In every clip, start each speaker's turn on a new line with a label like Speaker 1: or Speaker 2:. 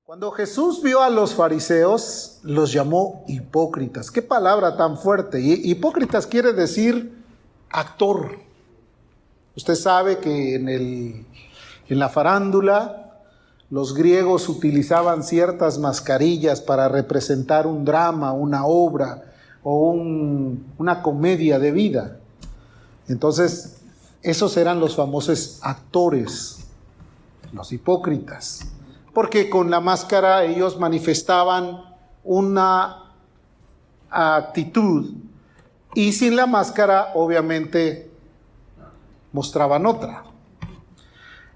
Speaker 1: Cuando Jesús vio a los fariseos, los llamó hipócritas. ¡Qué palabra tan fuerte! Hipócritas quiere decir actor. Usted sabe que en la farándula los griegos utilizaban ciertas mascarillas para representar un drama, una obra o una comedia de vida. Entonces, esos eran los famosos actores, los hipócritas. Porque con la máscara ellos manifestaban una actitud y sin la máscara obviamente mostraban otra.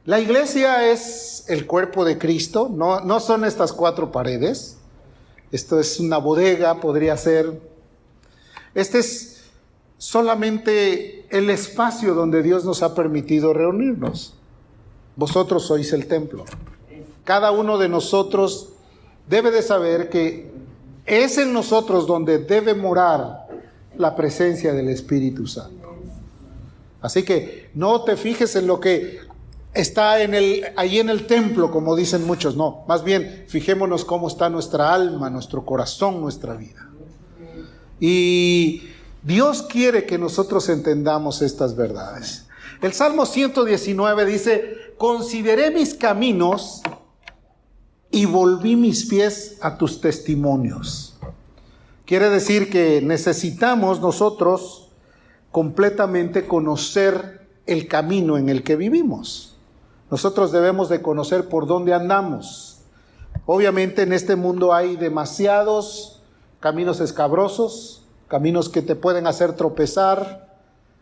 Speaker 1: La iglesia es el cuerpo de Cristo, no son estas cuatro paredes. Esto es una bodega, podría ser. Este es solamente el espacio donde Dios nos ha permitido reunirnos. Vosotros sois el templo. Cada uno de nosotros debe de saber que es en nosotros donde debe morar la presencia del Espíritu Santo. Así que no te fijes en lo que está ahí en el templo, como dicen muchos, no. Más bien, fijémonos cómo está nuestra alma, nuestro corazón, nuestra vida. Y Dios quiere que nosotros entendamos estas verdades. El Salmo 119 dice: consideré mis caminos y volví mis pies a tus testimonios. Quiere decir que necesitamos nosotros completamente conocer el camino en el que vivimos. Nosotros debemos de conocer por dónde andamos. Obviamente en este mundo hay demasiados caminos escabrosos, caminos que te pueden hacer tropezar.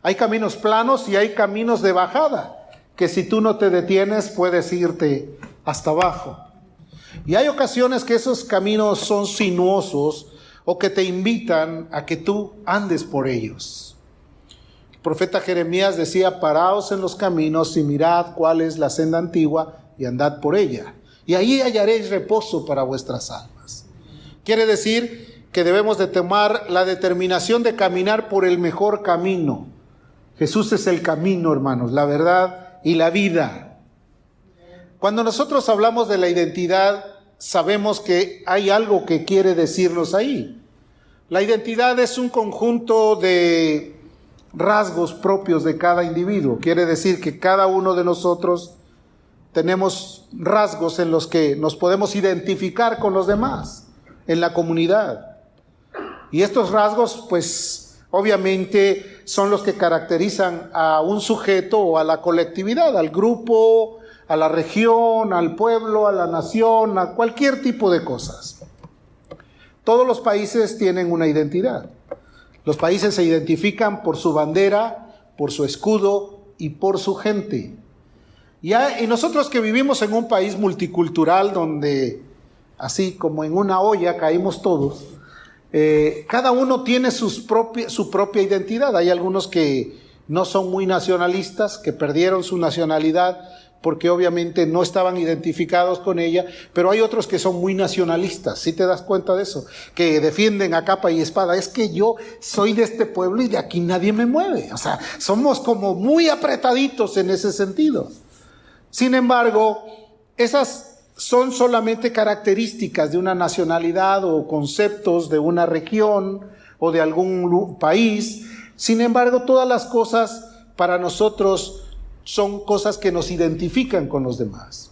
Speaker 1: Hay caminos planos y hay caminos de bajada, que si tú no te detienes puedes irte hasta abajo. Y hay ocasiones que esos caminos son sinuosos o que te invitan a que tú andes por ellos. El profeta Jeremías decía: paraos en los caminos y mirad cuál es la senda antigua y andad por ella. Y ahí hallaréis reposo para vuestras almas. Quiere decir que debemos de tomar la determinación de caminar por el mejor camino. Jesús es el camino, hermanos, la verdad y la vida. Cuando nosotros hablamos de la identidad, sabemos que hay algo que quiere decirnos ahí. La identidad es un conjunto de rasgos propios de cada individuo. Quiere decir que cada uno de nosotros tenemos rasgos en los que nos podemos identificar con los demás, en la comunidad. Y estos rasgos, pues, obviamente son los que caracterizan a un sujeto o a la colectividad, al grupo, a la región, al pueblo, a la nación, a cualquier tipo de cosas. Todos los países tienen una identidad. Los países se identifican por su bandera, por su escudo y por su gente. Y nosotros que vivimos en un país multicultural donde, así como en una olla caímos todos, cada uno tiene su propia identidad. Hay algunos que no son muy nacionalistas, que perdieron su nacionalidad porque obviamente no estaban identificados con ella, pero hay otros que son muy nacionalistas, ¿sí te das cuenta de eso? Que defienden a capa y espada: es que yo soy de este pueblo y de aquí nadie me mueve. O sea, somos como muy apretaditos en ese sentido. Sin embargo, esas son solamente características de una nacionalidad o conceptos de una región o de algún país. Sin embargo, todas las cosas para nosotros son cosas que nos identifican con los demás.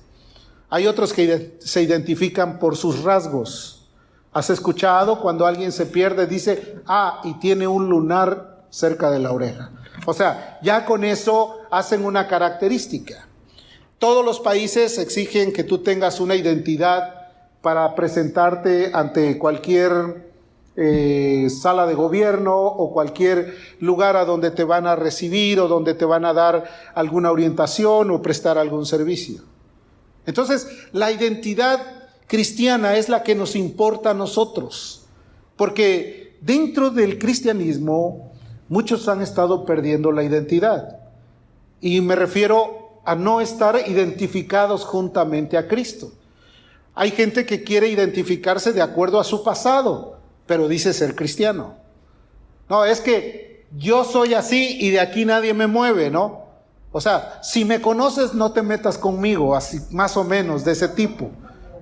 Speaker 1: Hay otros que se identifican por sus rasgos. ¿Has escuchado cuando alguien se pierde? Dice: y tiene un lunar cerca de la oreja. O sea, ya con eso hacen una característica. Todos los países exigen que tú tengas una identidad para presentarte ante cualquier sala de gobierno o cualquier lugar a donde te van a recibir o donde te van a dar alguna orientación o prestar algún servicio. Entonces, la identidad cristiana es la que nos importa a nosotros, porque dentro del cristianismo muchos han estado perdiendo la identidad, y me refiero a no estar identificados juntamente a Cristo. Hay gente que quiere identificarse de acuerdo a su pasado, pero dice ser cristiano. No, es que yo soy así y de aquí nadie me mueve, ¿no? O sea, si me conoces no te metas conmigo, así más o menos de ese tipo.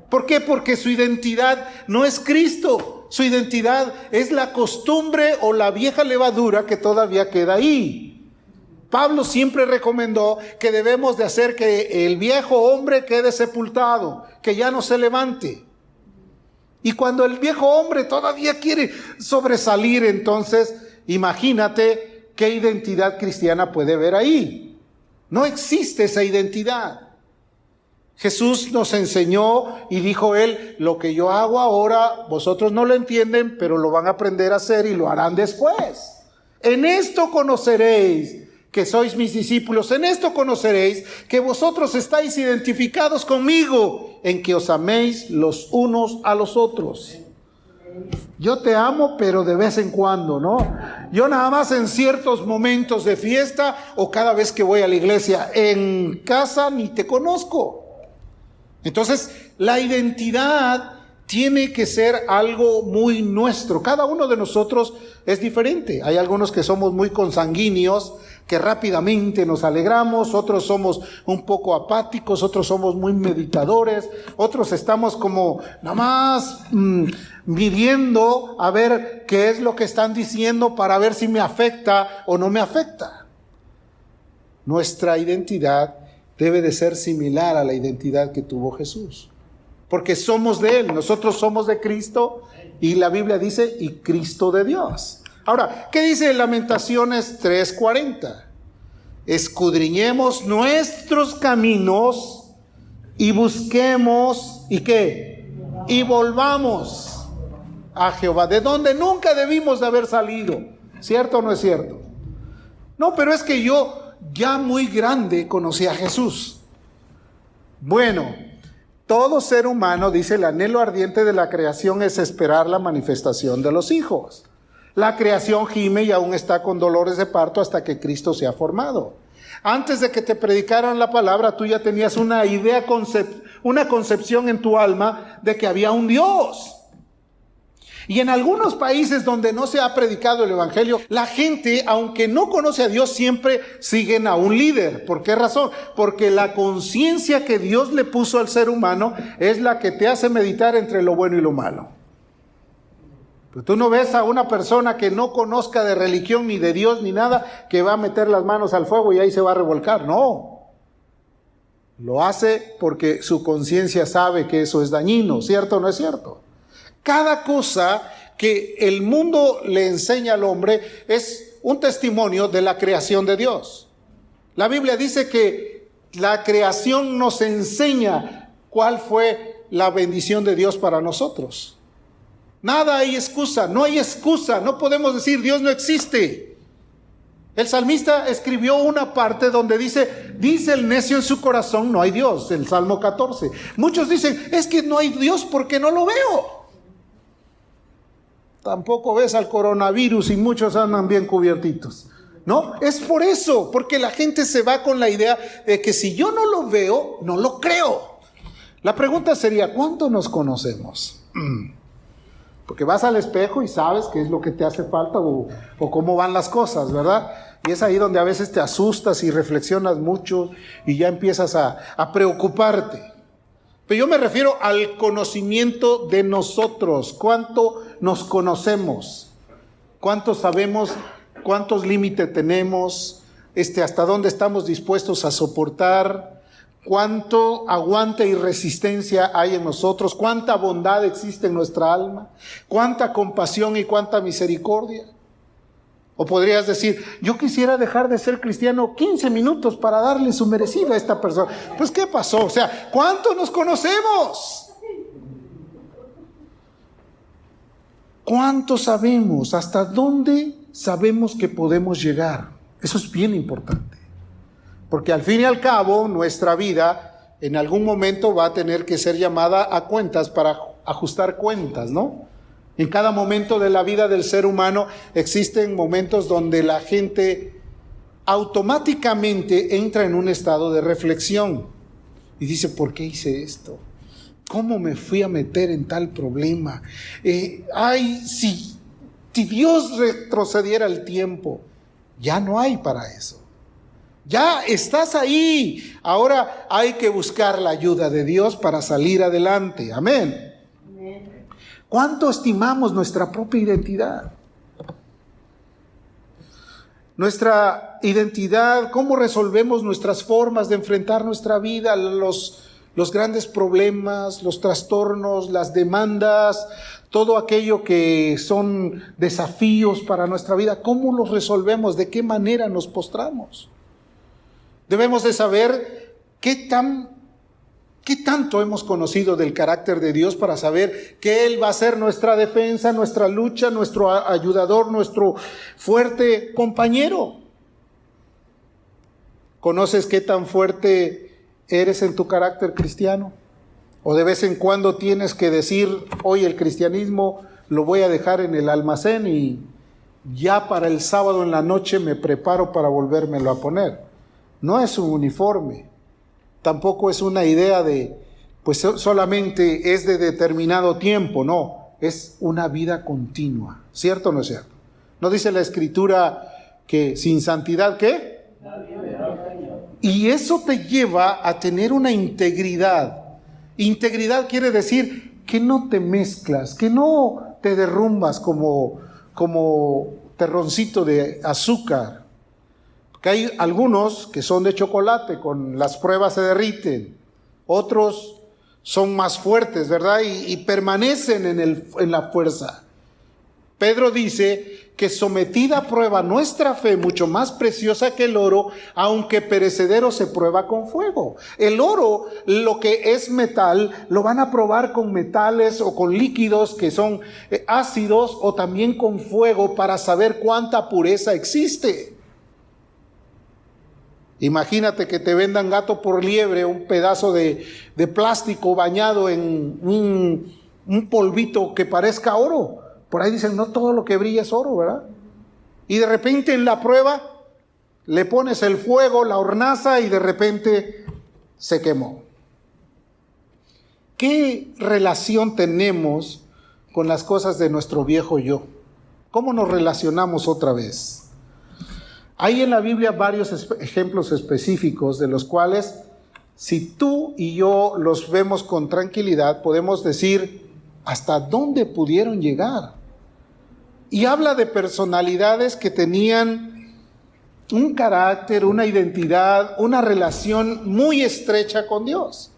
Speaker 1: ¿Por qué? Porque su identidad no es Cristo, su identidad es la costumbre o la vieja levadura que todavía queda ahí. Pablo siempre recomendó que debemos de hacer que el viejo hombre quede sepultado, que ya no se levante. Y cuando el viejo hombre todavía quiere sobresalir, entonces imagínate qué identidad cristiana puede haber ahí. No existe esa identidad. Jesús nos enseñó y dijo él, lo que yo hago ahora, vosotros no lo entienden, pero lo van a aprender a hacer y lo harán después. En esto conoceréis que sois mis discípulos, en esto conoceréis que vosotros estáis identificados conmigo, en que os améis los unos a los otros. Yo te amo, pero de vez en cuando, ¿no? Yo nada más en ciertos momentos de fiesta o cada vez que voy a la iglesia. En casa ni te conozco. Entonces, la identidad tiene que ser algo muy nuestro. Cada uno de nosotros es diferente. Hay algunos que somos muy consanguíneos, que rápidamente nos alegramos, otros somos un poco apáticos, otros somos muy meditadores, otros estamos como nada más midiendo a ver qué es lo que están diciendo para ver si me afecta o no me afecta. Nuestra identidad debe de ser similar a la identidad que tuvo Jesús, porque somos de Él, nosotros somos de Cristo y la Biblia dice, y Cristo de Dios. Ahora, ¿qué dice Lamentaciones 3:40? Escudriñemos nuestros caminos y busquemos, ¿y qué? Y volvamos a Jehová, de donde nunca debimos de haber salido. ¿Cierto o no es cierto? No, pero es que yo ya muy grande conocí a Jesús. Bueno, todo ser humano, dice, el anhelo ardiente de la creación es esperar la manifestación de los hijos. La creación gime y aún está con dolores de parto hasta que Cristo se ha formado. Antes de que te predicaran la palabra, tú ya tenías una idea, una concepción en tu alma de que había un Dios. Y en algunos países donde no se ha predicado el evangelio, la gente, aunque no conoce a Dios, siempre siguen a un líder. ¿Por qué razón? Porque la conciencia que Dios le puso al ser humano es la que te hace meditar entre lo bueno y lo malo. Pues tú no ves a una persona que no conozca de religión ni de Dios ni nada, que va a meter las manos al fuego y ahí se va a revolcar. No. Lo hace porque su conciencia sabe que eso es dañino. ¿Cierto o no es cierto? Cada cosa que el mundo le enseña al hombre es un testimonio de la creación de Dios. La Biblia dice que la creación nos enseña cuál fue la bendición de Dios para nosotros. Nada hay excusa, no hay excusa, no podemos decir Dios no existe. El salmista escribió una parte donde dice el necio en su corazón, no hay Dios, el Salmo 14. Muchos dicen, es que no hay Dios porque no lo veo. Tampoco ves al coronavirus y muchos andan bien cubiertitos. No, es por eso, porque la gente se va con la idea de que si yo no lo veo, no lo creo. La pregunta sería, ¿cuánto nos conocemos? Porque vas al espejo y sabes qué es lo que te hace falta o cómo van las cosas, ¿verdad? Y es ahí donde a veces te asustas y reflexionas mucho y ya empiezas a preocuparte. Pero yo me refiero al conocimiento de nosotros. ¿Cuánto nos conocemos? ¿Cuánto sabemos? ¿Cuántos límites tenemos? ¿Hasta dónde estamos dispuestos a soportar? ¿Cuánto aguante y resistencia hay en nosotros? ¿Cuánta bondad existe en nuestra alma? ¿Cuánta compasión y cuánta misericordia? O podrías decir, yo quisiera dejar de ser cristiano 15 minutos para darle su merecido a esta persona. Pues, ¿qué pasó? O sea, ¿cuánto nos conocemos? ¿Cuánto sabemos? ¿Hasta dónde sabemos que podemos llegar? Eso es bien importante. Porque al fin y al cabo, nuestra vida en algún momento va a tener que ser llamada a cuentas para ajustar cuentas, ¿no? En cada momento de la vida del ser humano existen momentos donde la gente automáticamente entra en un estado de reflexión y dice, ¿por qué hice esto? ¿cómo me fui a meter en tal problema? Si Dios retrocediera el tiempo, ya no hay para eso. Ya estás ahí. Ahora hay que buscar la ayuda de Dios para salir adelante. Amén. ¿Cuánto estimamos nuestra propia identidad? Nuestra identidad, cómo resolvemos nuestras formas de enfrentar nuestra vida, los grandes problemas, los trastornos, las demandas, todo aquello que son desafíos para nuestra vida. ¿Cómo los resolvemos? ¿De qué manera nos postramos? Debemos de saber qué tanto hemos conocido del carácter de Dios para saber que Él va a ser nuestra defensa, nuestra lucha, nuestro ayudador, nuestro fuerte compañero. ¿Conoces qué tan fuerte eres en tu carácter cristiano? ¿O de vez en cuando tienes que decir, hoy el cristianismo lo voy a dejar en el almacén y ya para el sábado en la noche me preparo para volvérmelo a poner? No es un uniforme, tampoco es una idea de, pues solamente es de determinado tiempo, no, es una vida continua, ¿cierto o no es cierto? ¿No dice la Escritura que sin santidad qué? Y eso te lleva a tener una integridad. Integridad quiere decir que no te mezclas, que no te derrumbas como terroncito de azúcar. Que hay algunos que son de chocolate, con las pruebas se derriten. Otros son más fuertes, ¿verdad? Y permanecen en la fuerza. Pedro dice que sometida a prueba nuestra fe, mucho más preciosa que el oro, aunque perecedero, se prueba con fuego. El oro, lo que es metal, lo van a probar con metales o con líquidos que son ácidos, o también con fuego, para saber cuánta pureza existe. Imagínate que te vendan gato por liebre, un pedazo de plástico bañado en un polvito que parezca oro. Por ahí dicen, no todo lo que brilla es oro, ¿verdad? Y de repente en la prueba le pones el fuego, la hornaza, y de repente se quemó. ¿Qué relación tenemos con las cosas de nuestro viejo yo? ¿Cómo nos relacionamos otra vez? Hay en la Biblia varios ejemplos específicos de los cuales, si tú y yo los vemos con tranquilidad, podemos decir hasta dónde pudieron llegar. Y habla de personalidades que tenían un carácter, una identidad, una relación muy estrecha con Dios.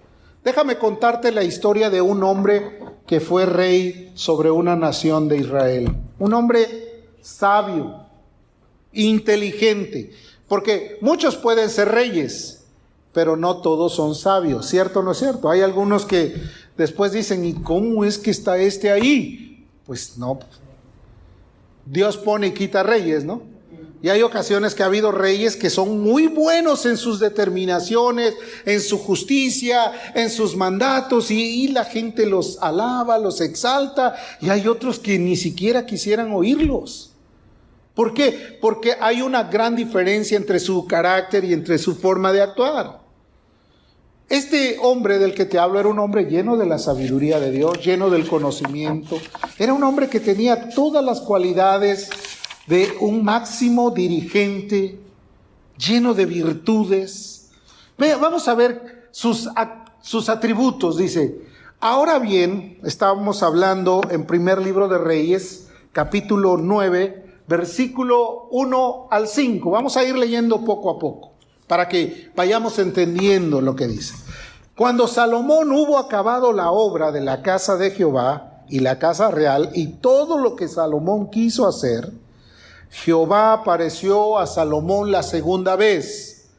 Speaker 1: Déjame contarte la historia de un hombre que fue rey sobre una nación de Israel. Un hombre sabio, inteligente, porque muchos pueden ser reyes, pero no todos son sabios, ¿cierto o no es cierto? Hay algunos que después dicen, ¿y cómo es que está este ahí? Pues no, Dios pone y quita reyes, ¿no? Y hay ocasiones que ha habido reyes que son muy buenos en sus determinaciones, en su justicia, en sus mandatos, y la gente los alaba, los exalta, y hay otros que ni siquiera quisieran oírlos. ¿Por qué? Porque hay una gran diferencia entre su carácter y entre su forma de actuar. Este hombre del que te hablo era un hombre lleno de la sabiduría de Dios, lleno del conocimiento. Era un hombre que tenía todas las cualidades de un máximo dirigente, lleno de virtudes. Vamos a ver sus atributos. Dice, ahora bien, estábamos hablando en primer libro de Reyes, capítulo 9, versículo 1 al 5. Vamos a ir leyendo poco a poco para que vayamos entendiendo lo que dice. Cuando Salomón hubo acabado la obra de la casa de Jehová y la casa real y todo lo que Salomón quiso hacer, Jehová apareció a Salomón la segunda vez,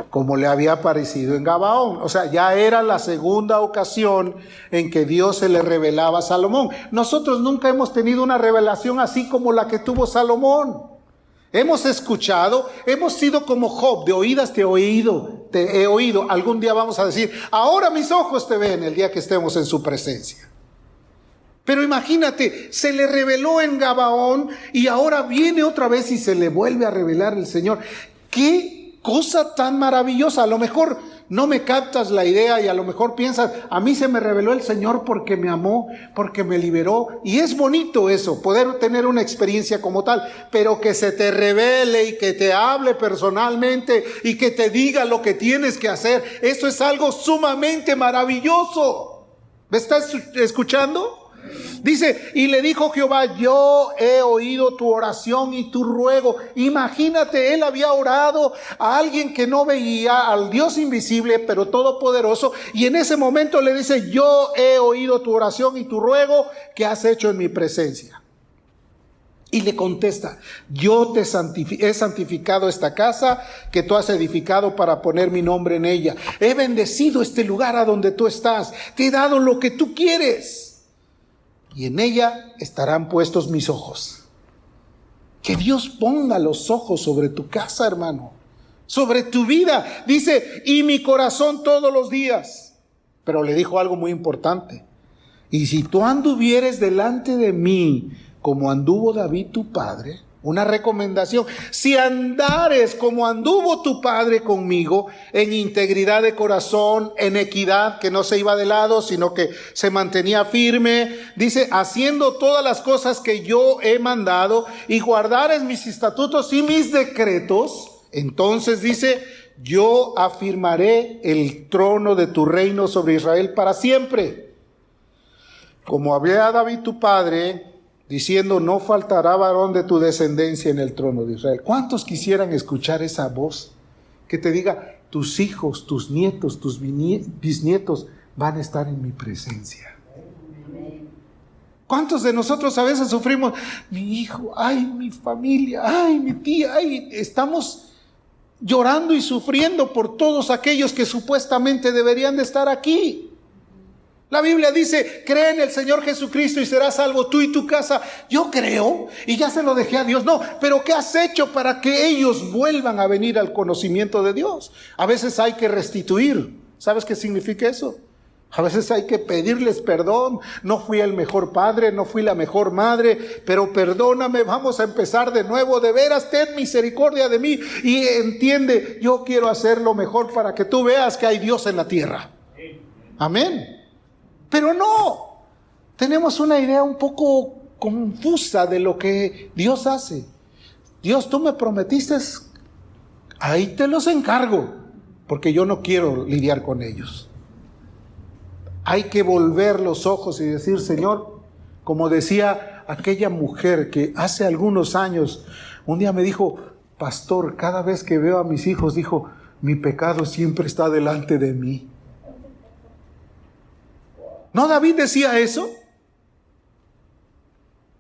Speaker 1: como le había aparecido en Gabaón. O sea, ya era la segunda ocasión en que Dios se le revelaba a Salomón. Nosotros nunca hemos tenido una revelación así como la que tuvo Salomón. Hemos escuchado, hemos sido como Job, de oídas te he oído. Algún día vamos a decir, ahora mis ojos te ven, el día que estemos en su presencia. Pero imagínate, se le reveló en Gabaón y ahora viene otra vez y se le vuelve a revelar el Señor. ¡Qué cosa tan maravillosa! A lo mejor no me captas la idea y a lo mejor piensas, a mí se me reveló el Señor porque me amó, porque me liberó. Y es bonito eso, poder tener una experiencia como tal, pero que se te revele y que te hable personalmente y que te diga lo que tienes que hacer. Eso es algo sumamente maravilloso. ¿Me estás escuchando? Dice, y le dijo Jehová, yo he oído tu oración y tu ruego. Imagínate, él había orado a alguien que no veía, al Dios invisible, pero todopoderoso. Y en ese momento le dice, yo he oído tu oración y tu ruego que has hecho en mi presencia. Y le contesta, yo te he santificado esta casa que tú has edificado para poner mi nombre en ella. He bendecido este lugar a donde tú estás. Te he dado lo que tú quieres. Y en ella estarán puestos mis ojos. Que Dios ponga los ojos sobre tu casa, hermano, sobre tu vida. Dice, y mi corazón todos los días. Pero le dijo algo muy importante. Y si tú anduvieres delante de mí, como anduvo David tu padre, una recomendación, si andares como anduvo tu padre conmigo, en integridad de corazón, en equidad, que no se iba de lado, sino que se mantenía firme, dice, haciendo todas las cosas que yo he mandado, y guardares mis estatutos y mis decretos, entonces dice, yo afirmaré el trono de tu reino sobre Israel para siempre. Como había David tu padre, diciendo, no faltará varón de tu descendencia en el trono de Israel. ¿Cuántos quisieran escuchar esa voz que te diga, tus hijos, tus nietos, tus bisnietos van a estar en mi presencia? ¿Cuántos de nosotros a veces sufrimos, mi hijo, ay, mi familia, ay, mi tía, ay, estamos llorando y sufriendo por todos aquellos que supuestamente deberían de estar aquí? La Biblia dice, cree en el Señor Jesucristo y serás salvo tú y tu casa. Yo creo y ya se lo dejé a Dios. No, pero ¿qué has hecho para que ellos vuelvan a venir al conocimiento de Dios? A veces hay que restituir. ¿Sabes qué significa eso? A veces hay que pedirles perdón. No fui el mejor padre, no fui la mejor madre, pero perdóname, vamos a empezar de nuevo. De veras, ten misericordia de mí y entiende, yo quiero hacer lo mejor para que tú veas que hay Dios en la tierra. Amén. Pero no, tenemos una idea un poco confusa de lo que Dios hace. Dios, tú me prometiste, ahí te los encargo, porque yo no quiero lidiar con ellos. Hay que volver los ojos y decir, Señor, como decía aquella mujer que hace algunos años, un día me dijo, pastor, cada vez que veo a mis hijos, dijo, mi pecado siempre está delante de mí. ¿No David decía eso?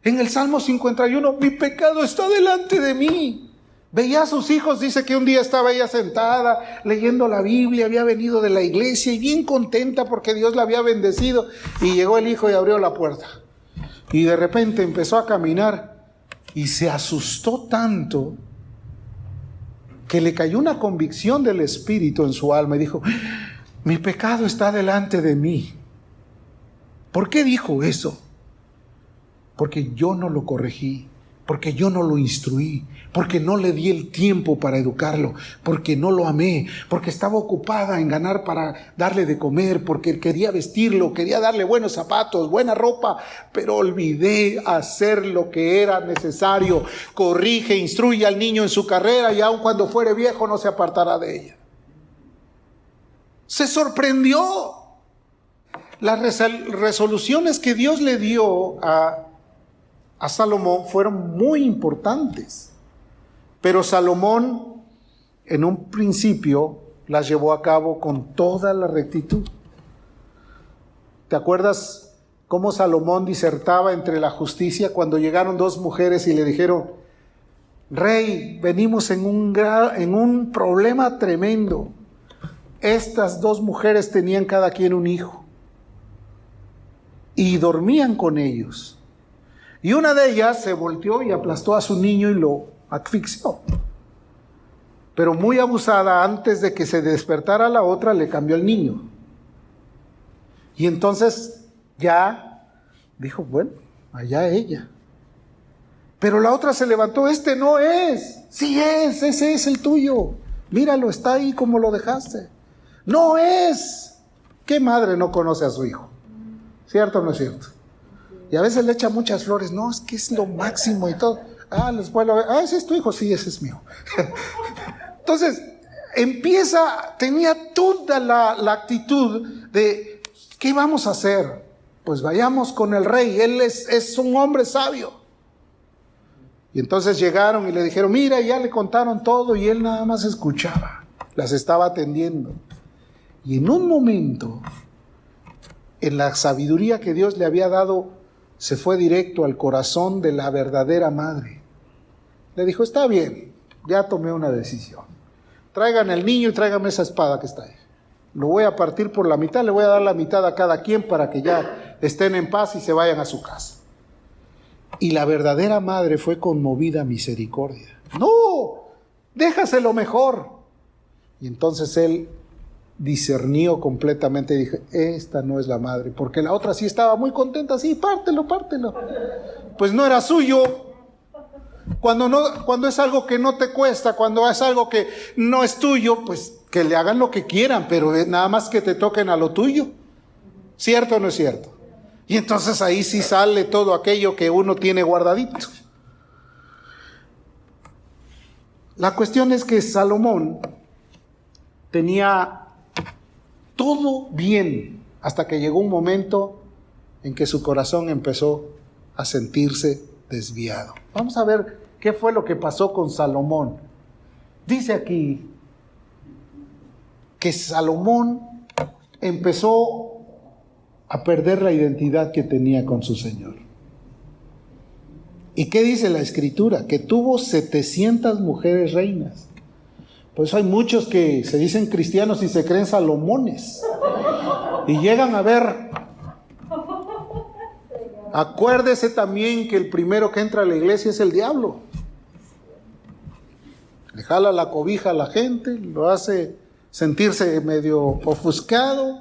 Speaker 1: En el Salmo 51, mi pecado está delante de mí. Veía a sus hijos, dice que un día estaba ella sentada leyendo la Biblia, había venido de la iglesia y bien contenta porque Dios la había bendecido. Y llegó el hijo y abrió la puerta. Y de repente empezó a caminar y se asustó tanto que le cayó una convicción del Espíritu en su alma y dijo, mi pecado está delante de mí. ¿Por qué dijo eso? Porque yo no lo corregí, porque yo no lo instruí, porque no le di el tiempo para educarlo, porque no lo amé, porque estaba ocupada en ganar para darle de comer, porque quería vestirlo, quería darle buenos zapatos, buena ropa, pero olvidé hacer lo que era necesario. Corrige, instruye al niño en su carrera y aun cuando fuere viejo no se apartará de ella. Se sorprendió. Las resoluciones que Dios le dio a Salomón fueron muy importantes, pero Salomón en un principio las llevó a cabo con toda la rectitud. ¿Te acuerdas cómo Salomón disertaba entre la justicia cuando llegaron dos mujeres y le dijeron, Rey, venimos en un problema tremendo? Estas dos mujeres tenían cada quien un hijo y dormían con ellos. Y una de ellas se volteó y aplastó a su niño y lo asfixió. Pero muy abusada, antes de que se despertara la otra, le cambió el niño. Y entonces ya dijo, bueno, allá ella. Pero la otra se levantó, este no es. Sí es, ese es el tuyo. Míralo, está ahí como lo dejaste. No es. ¿Qué madre no conoce a su hijo? ¿Cierto o no es cierto? Y a veces le echa muchas flores. No, es que es lo máximo y todo. Después lo ve. ¿Ese es tu hijo? Sí, ese es mío. Entonces, tenía toda la actitud de, ¿qué vamos a hacer? Pues vayamos con el rey, él es un hombre sabio. Y entonces llegaron y le dijeron, mira, ya le contaron todo, y él nada más escuchaba, las estaba atendiendo. Y en un momento, en la sabiduría que Dios le había dado, se fue directo al corazón de la verdadera madre. Le dijo, está bien, ya tomé una decisión. Traigan el niño y tráigame esa espada que está ahí. Lo voy a partir por la mitad, le voy a dar la mitad a cada quien para que ya estén en paz y se vayan a su casa. Y la verdadera madre fue conmovida a misericordia. No, déjaselo mejor. Y entonces él discernió completamente y dijo, esta no es la madre, porque la otra sí estaba muy contenta, sí, pártelo. Pues no era suyo. Cuando es algo que no te cuesta, cuando es algo que no es tuyo, pues que le hagan lo que quieran, pero nada más que te toquen a lo tuyo. ¿Cierto o no es cierto? Y entonces ahí sí sale todo aquello que uno tiene guardadito. La cuestión es que Salomón tenía todo bien hasta que llegó un momento en que su corazón empezó a sentirse desviado. Vamos a ver qué fue lo que pasó con Salomón. Dice aquí que Salomón empezó a perder la identidad que tenía con su Señor. ¿Y qué dice la Escritura? Que tuvo 700 mujeres reinas. Pues hay muchos que se dicen cristianos y se creen Salomones. Y llegan a ver. Acuérdese también que el primero que entra a la iglesia es el diablo. Le jala la cobija a la gente, lo hace sentirse medio ofuscado,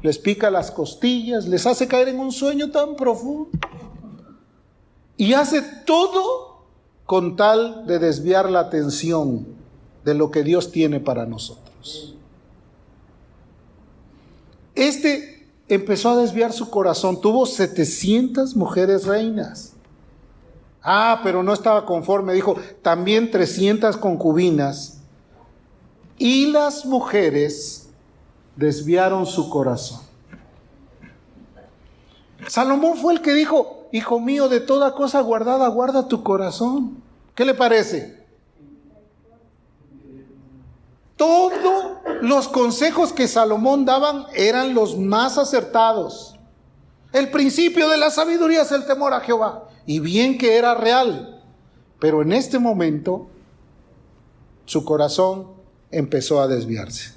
Speaker 1: les pica las costillas, les hace caer en un sueño tan profundo. Y hace todo con tal de desviar la atención de lo que Dios tiene para nosotros. Empezó a desviar su corazón, tuvo 700 mujeres reinas. Pero no estaba conforme, dijo, también 300 concubinas. Y las mujeres desviaron su corazón. Salomón fue el que dijo, hijo mío, de toda cosa guardada, guarda tu corazón. ¿Qué le parece? Todos los consejos que Salomón daban eran los más acertados. El principio de la sabiduría es el temor a Jehová. Y bien que era real, pero en este momento su corazón empezó a desviarse.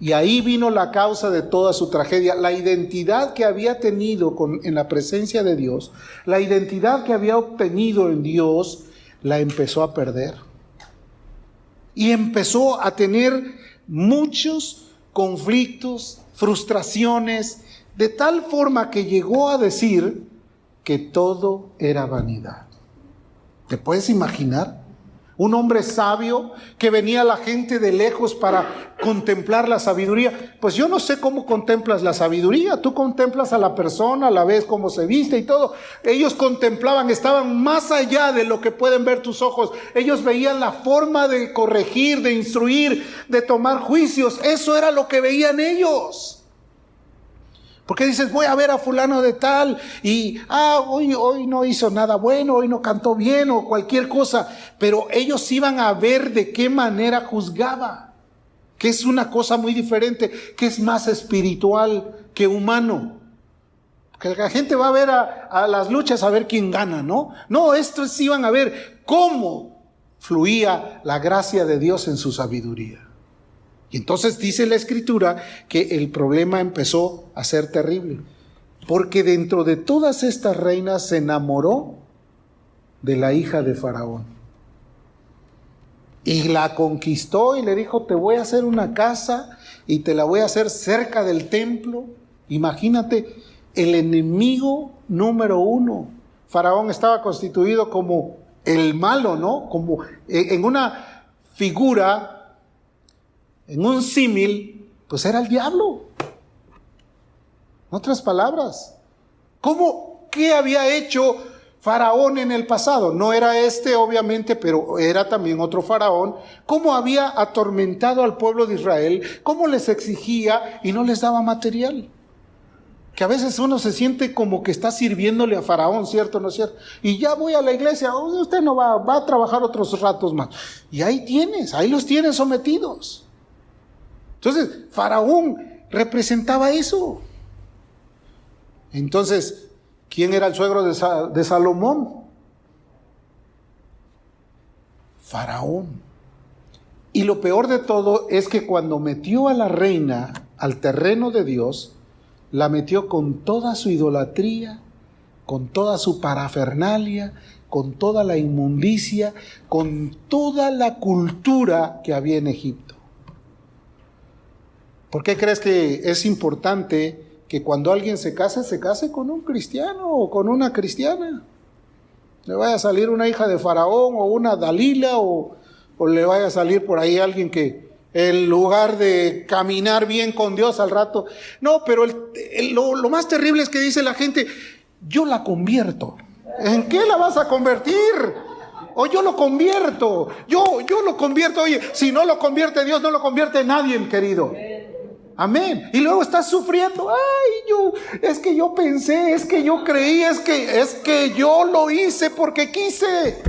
Speaker 1: Y ahí vino la causa de toda su tragedia. La identidad que había tenido en la presencia de Dios, la identidad que había obtenido en Dios, la empezó a perder. Y empezó a tener muchos conflictos, frustraciones, de tal forma que llegó a decir que todo era vanidad. ¿Te puedes imaginar? Un hombre sabio que venía a la gente de lejos para contemplar la sabiduría. Pues yo no sé cómo contemplas la sabiduría. Tú contemplas a la persona, la ves cómo se viste y todo. Ellos contemplaban, estaban más allá de lo que pueden ver tus ojos. Ellos veían la forma de corregir, de instruir, de tomar juicios. Eso era lo que veían ellos. Porque dices, voy a ver a fulano de tal y hoy no hizo nada bueno, hoy no cantó bien o cualquier cosa. Pero ellos iban a ver de qué manera juzgaba, que es una cosa muy diferente, que es más espiritual que humano. Que la gente va a ver a las luchas a ver quién gana, ¿no? No, estos iban a ver cómo fluía la gracia de Dios en su sabiduría. Y entonces dice la Escritura que el problema empezó a ser terrible, porque dentro de todas estas reinas se enamoró de la hija de Faraón. Y la conquistó y le dijo, te voy a hacer una casa y te la voy a hacer cerca del templo. Imagínate, el enemigo número uno. Faraón estaba constituido como el malo, ¿no? Como en una figura, en un símil, Pues era el diablo. En otras palabras, ¿qué había hecho Faraón en el pasado? No era este, obviamente, pero era también otro faraón. ¿Cómo había atormentado al pueblo de Israel? ¿Cómo les exigía y no les daba material? Que a veces uno se siente como que está sirviéndole a Faraón, ¿cierto o no es cierto? Y ya voy a la iglesia, usted no va a trabajar otros ratos más. Y ahí los tienes sometidos. Entonces, Faraón representaba eso. Entonces, ¿quién era el suegro de Salomón? Faraón. Y lo peor de todo es que cuando metió a la reina al terreno de Dios, la metió con toda su idolatría, con toda su parafernalia, con toda la inmundicia, con toda la cultura que había en Egipto. ¿Por qué crees que es importante que cuando alguien se case con un cristiano o con una cristiana? Le vaya a salir una hija de Faraón o una Dalila o le vaya a salir por ahí alguien que en lugar de caminar bien con Dios al rato. No, pero lo más terrible es que dice la gente, yo la convierto. ¿En qué la vas a convertir? O yo lo convierto. Yo lo convierto. Oye, si no lo convierte Dios, no lo convierte nadie, querido. Amén. Y luego estás sufriendo. Es que yo pensé, es que yo creí, es que yo lo hice porque quise.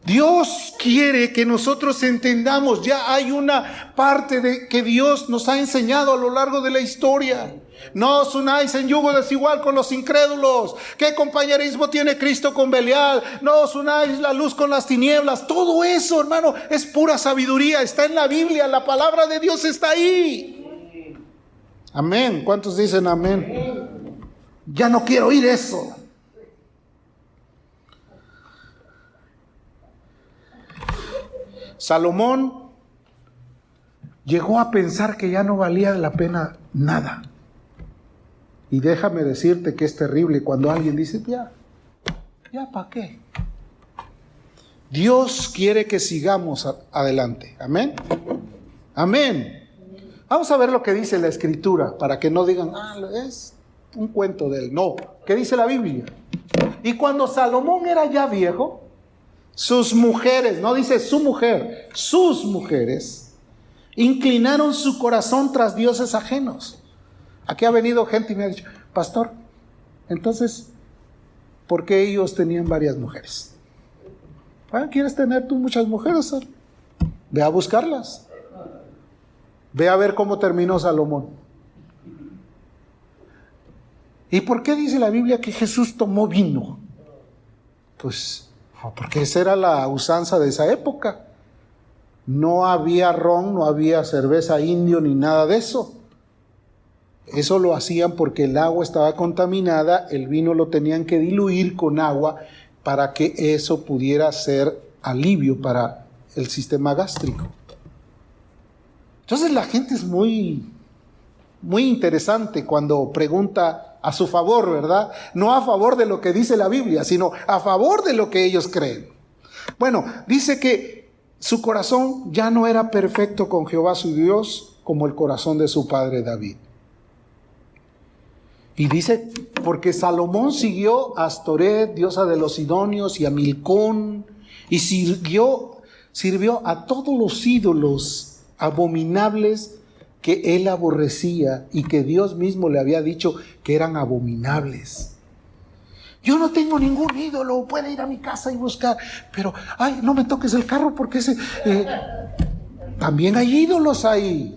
Speaker 1: Dios quiere que nosotros entendamos, ya hay una parte de que Dios nos ha enseñado a lo largo de la historia. No os unáis en yugo desigual con los incrédulos. ¿Qué compañerismo tiene Cristo con Belial? No os unáis la luz con las tinieblas. Todo eso, hermano, es pura sabiduría. Está en la Biblia, la palabra de Dios está ahí. Amén. ¿Cuántos dicen amén? Ya no quiero oír eso. Salomón llegó a pensar que ya no valía la pena nada. Y déjame decirte que es terrible cuando alguien dice, ya ¿para qué? Dios quiere que sigamos adelante. Amén. Amén. Vamos a ver lo que dice la Escritura para que no digan, es un cuento de él. No, ¿qué dice la Biblia? Y cuando Salomón era ya viejo, sus mujeres, no dice su mujer, sus mujeres, inclinaron su corazón tras dioses ajenos. Aquí ha venido gente y me ha dicho, pastor, entonces, ¿por qué ellos tenían varias mujeres? ¿Quieres tener tú muchas mujeres? Ve a buscarlas. Ve a ver cómo terminó Salomón. ¿Y por qué dice la Biblia que Jesús tomó vino? Pues porque esa era la usanza de esa época. No había ron, no había cerveza indio ni nada de eso. Eso lo hacían porque el agua estaba contaminada, el vino lo tenían que diluir con agua para que eso pudiera ser alivio para el sistema gástrico. Entonces la gente es muy interesante cuando pregunta a su favor, ¿verdad? No a favor de lo que dice la Biblia, sino a favor de lo que ellos creen. Bueno, dice que su corazón ya no era perfecto con Jehová su Dios como el corazón de su padre David. Y dice, porque Salomón siguió a Astoret, diosa de los sidonios, y a Milcón, y sirvió a todos los ídolos abominables que él aborrecía y que Dios mismo le había dicho que eran abominables. Yo no tengo ningún ídolo, puede ir a mi casa y buscar, pero no me toques el carro porque también hay ídolos ahí.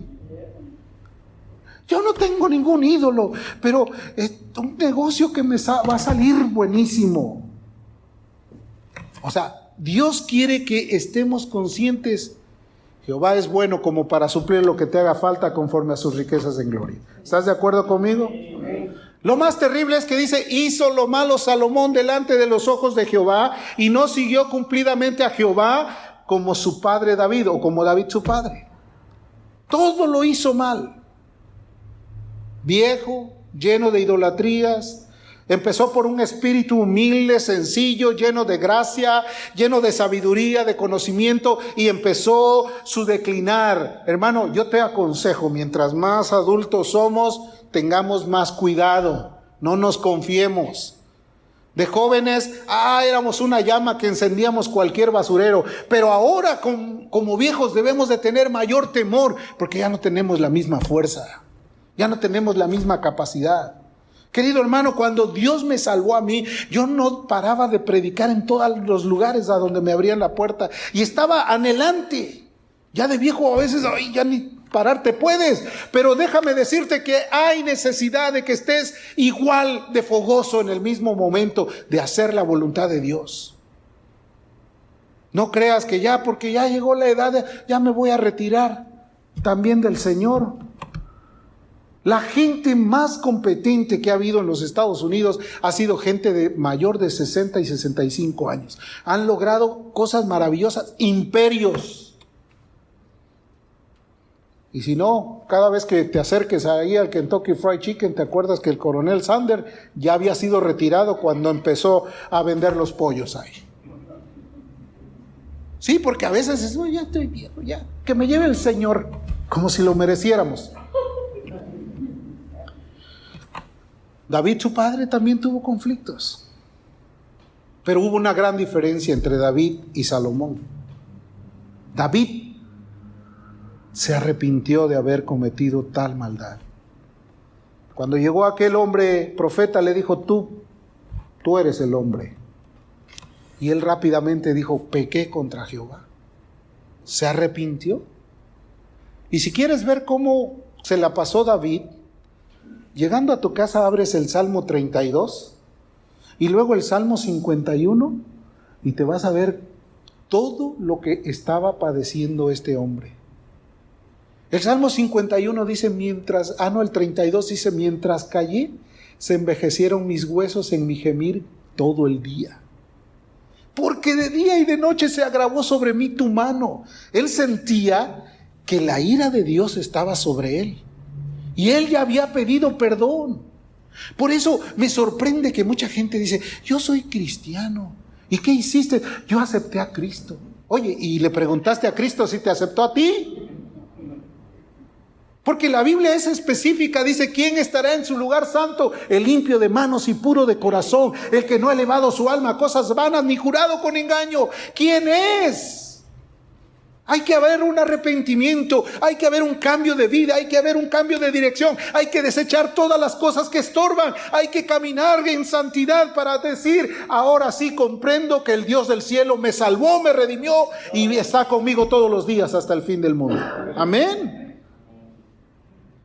Speaker 1: Yo no tengo ningún ídolo, pero es un negocio que me va a salir buenísimo. O sea, Dios quiere que estemos conscientes. Jehová es bueno como para suplir lo que te haga falta conforme a sus riquezas en gloria. ¿Estás de acuerdo conmigo? Lo más terrible es que dice, hizo lo malo Salomón delante de los ojos de Jehová y no siguió cumplidamente a Jehová como su padre David o como David su padre. Todo lo hizo mal. Viejo, lleno de idolatrías, Empezó por un espíritu humilde, sencillo, lleno de gracia, lleno de sabiduría, de conocimiento, y empezó su declinar. Hermano, yo te aconsejo, mientras más adultos somos, tengamos más cuidado, no nos confiemos. De jóvenes, éramos una llama que encendíamos cualquier basurero, pero ahora como viejos debemos de tener mayor temor, porque ya no tenemos la misma fuerza, ya no tenemos la misma capacidad. Querido hermano, cuando Dios me salvó a mí, yo no paraba de predicar en todos los lugares a donde me abrían la puerta, y estaba anhelante. Ya de viejo a veces, ya ni pararte puedes, pero déjame decirte que hay necesidad de que estés igual de fogoso en el mismo momento de hacer la voluntad de Dios. No creas que ya, porque ya llegó la edad, ya me voy a retirar también del Señor. La gente más competente que ha habido en los Estados Unidos ha sido gente de mayor de 60 y 65 años. Han logrado cosas maravillosas, imperios. Y si no, cada vez que te acerques ahí al Kentucky Fried Chicken, te acuerdas que el coronel Sanders ya había sido retirado cuando empezó a vender los pollos ahí. Sí, porque a veces es, ya estoy viejo, ya, que me lleve el Señor, como si lo mereciéramos. David, su padre, también tuvo conflictos. Pero hubo una gran diferencia entre David y Salomón. David se arrepintió de haber cometido tal maldad. Cuando llegó aquel hombre profeta, le dijo, tú eres el hombre. Y él rápidamente dijo, pequé contra Jehová. Se arrepintió. Y si quieres ver cómo se la pasó David, llegando a tu casa abres el Salmo 32 y luego el Salmo 51 y te vas a ver todo lo que estaba padeciendo este hombre. El Salmo 51 dice, el 32 dice, mientras callé, se envejecieron mis huesos en mi gemir todo el día. Porque de día y de noche se agravó sobre mí tu mano. Él sentía que la ira de Dios estaba sobre él. Y él ya había pedido perdón. Por eso me sorprende que mucha gente dice, yo soy cristiano. ¿Y qué hiciste? Yo acepté a Cristo. Oye, ¿y le preguntaste a Cristo si te aceptó a ti? Porque la Biblia es específica, dice, ¿quién estará en su lugar santo? El limpio de manos y puro de corazón, el que no ha elevado su alma a cosas vanas ni jurado con engaño. ¿Quién es? Hay que haber un arrepentimiento, hay que haber un cambio de vida, hay que haber un cambio de dirección, hay que desechar todas las cosas que estorban, hay que caminar en santidad para decir, ahora sí comprendo que el Dios del cielo me salvó, me redimió y está conmigo todos los días hasta el fin del mundo. Amén.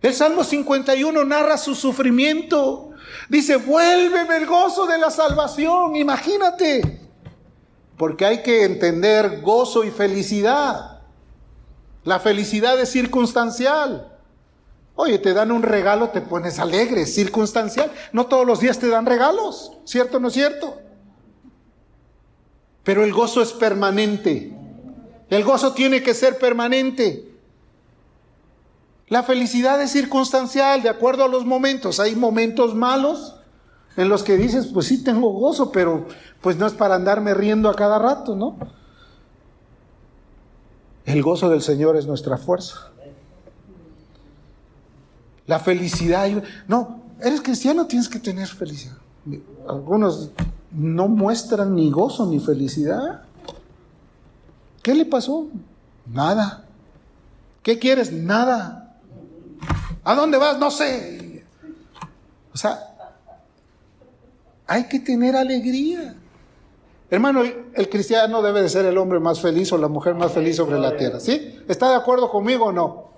Speaker 1: El Salmo 51 narra su sufrimiento. Dice, vuélveme el gozo de la salvación. Imagínate. Porque hay que entender gozo y felicidad. La felicidad es circunstancial. Oye, te dan un regalo, te pones alegre, es circunstancial. No todos los días te dan regalos, ¿cierto o no es cierto? Pero el gozo es permanente. El gozo tiene que ser permanente. La felicidad es circunstancial, de acuerdo a los momentos. Hay momentos malos en los que dices, pues sí tengo gozo, pero pues no es para andarme riendo a cada rato, ¿no? El gozo del Señor es nuestra fuerza. La felicidad, no, eres cristiano, tienes que tener felicidad. Algunos no muestran ni gozo ni felicidad. ¿Qué le pasó? Nada. ¿Qué quieres? Nada. ¿A dónde vas? No sé. O sea, hay que tener alegría. Hermano, el cristiano debe de ser el hombre más feliz o la mujer más feliz sobre la tierra, ¿sí? ¿Está de acuerdo conmigo o no?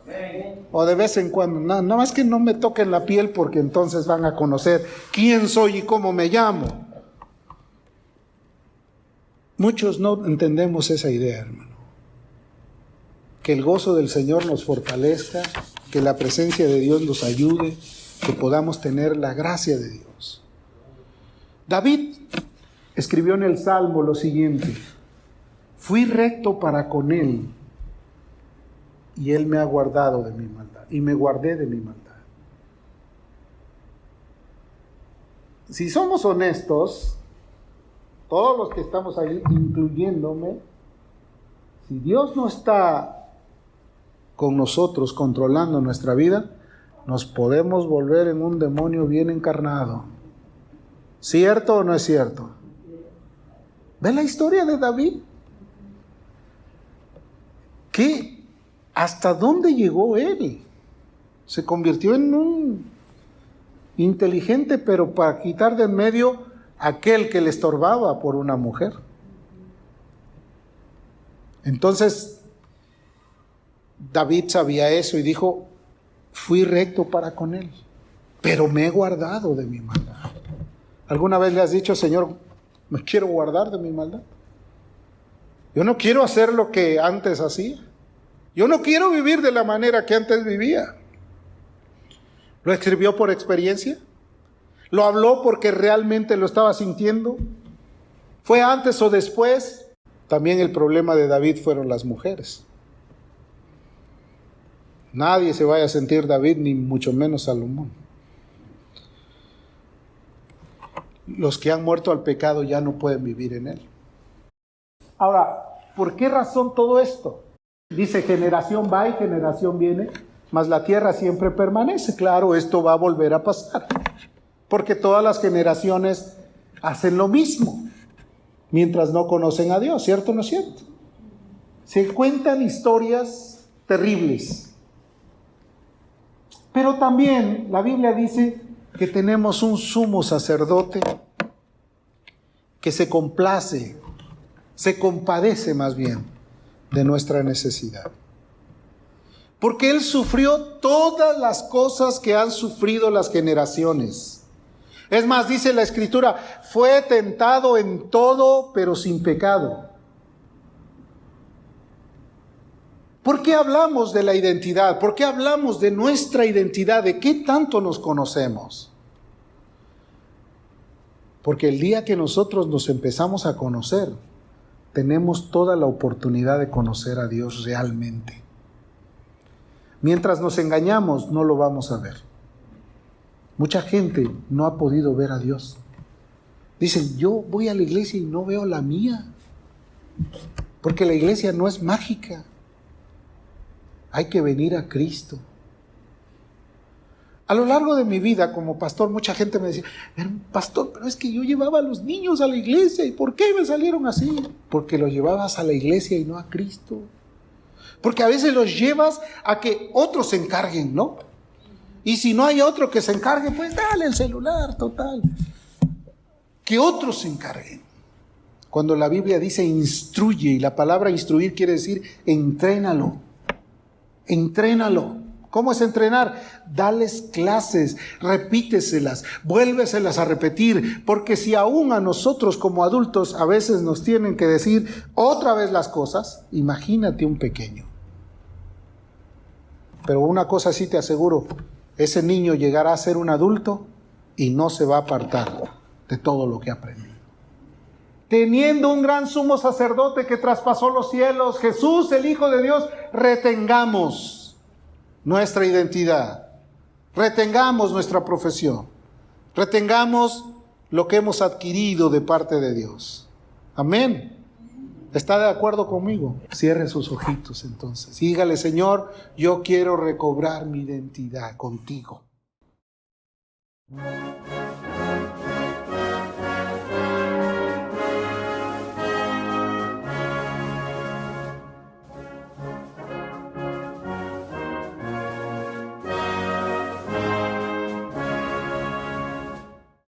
Speaker 1: O de vez en cuando, nada más que no me toquen la piel porque entonces van a conocer quién soy y cómo me llamo. Muchos no entendemos esa idea, hermano. Que el gozo del Señor nos fortalezca, que la presencia de Dios nos ayude, que podamos tener la gracia de Dios. David escribió en el Salmo lo siguiente: fui recto para con él, y él me ha guardado de mi maldad, y me guardé de mi maldad. si somos honestos, todos los que estamos ahí, incluyéndome, si Dios no está con nosotros controlando nuestra vida, nos podemos volver en un demonio bien encarnado. ¿Cierto o no es cierto? ¿Ve la historia de David? ¿Qué? ¿Hasta dónde llegó él? Se convirtió en un inteligente, pero para quitar de en medio aquel que le estorbaba por una mujer. Entonces, David sabía eso y dijo, fui recto para con él, pero me he guardado de mi maldad. ¿Alguna vez le has dicho, Señor, me quiero guardar de mi maldad? Yo no quiero hacer lo que antes hacía. Yo no quiero vivir de la manera que antes vivía. ¿Lo escribió por experiencia? ¿Lo habló porque realmente lo estaba sintiendo? ¿Fue antes o después? También el problema de David fueron las mujeres. Nadie se vaya a sentir David, ni mucho menos Salomón. Los que han muerto al pecado ya no pueden vivir en él. Ahora, ¿por qué razón todo esto? Dice, generación va y generación viene, mas la tierra siempre permanece. Claro, esto va a volver a pasar, porque todas las generaciones hacen lo mismo, mientras no conocen a Dios, ¿cierto o no es cierto? Se cuentan historias terribles. Pero también la Biblia dice que tenemos un sumo sacerdote que se complace, se compadece más bien de nuestra necesidad. Porque Él sufrió todas las cosas que han sufrido las generaciones. Es más, dice la Escritura, fue tentado en todo, pero sin pecado. ¿Por qué hablamos de la identidad? ¿Por qué hablamos de nuestra identidad? ¿De qué tanto nos conocemos? Porque el día que nosotros nos empezamos a conocer, tenemos toda la oportunidad de conocer a Dios realmente. Mientras nos engañamos, no lo vamos a ver. Mucha gente no ha podido ver a Dios. Dicen, yo voy a la iglesia y no veo la mía. Porque la iglesia no es mágica. Hay que venir a Cristo. A lo largo de mi vida como pastor, mucha gente me decía, pastor, pero es que yo llevaba a los niños a la iglesia. ¿Y por qué me salieron así? Porque los llevabas a la iglesia y no a Cristo. Porque a veces los llevas a que otros se encarguen, ¿no? Y si no hay otro que se encargue, pues dale el celular, total. Que otros se encarguen. Cuando la Biblia dice instruye, y la palabra instruir quiere decir entrénalo. Entrénalo. ¿Cómo es entrenar? Dales clases, repíteselas, vuélveselas a repetir, porque si aún a nosotros como adultos a veces nos tienen que decir otra vez las cosas, imagínate un pequeño. Pero una cosa sí te aseguro, ese niño llegará a ser un adulto y no se va a apartar de todo lo que ha aprendido. Teniendo un gran sumo sacerdote que traspasó los cielos, Jesús, el Hijo de Dios, retengamos nuestra identidad, retengamos nuestra profesión, retengamos lo que hemos adquirido de parte de Dios. Amén. ¿Está de acuerdo conmigo? Cierre sus ojitos entonces. Dígale, Señor, yo quiero recobrar mi identidad contigo.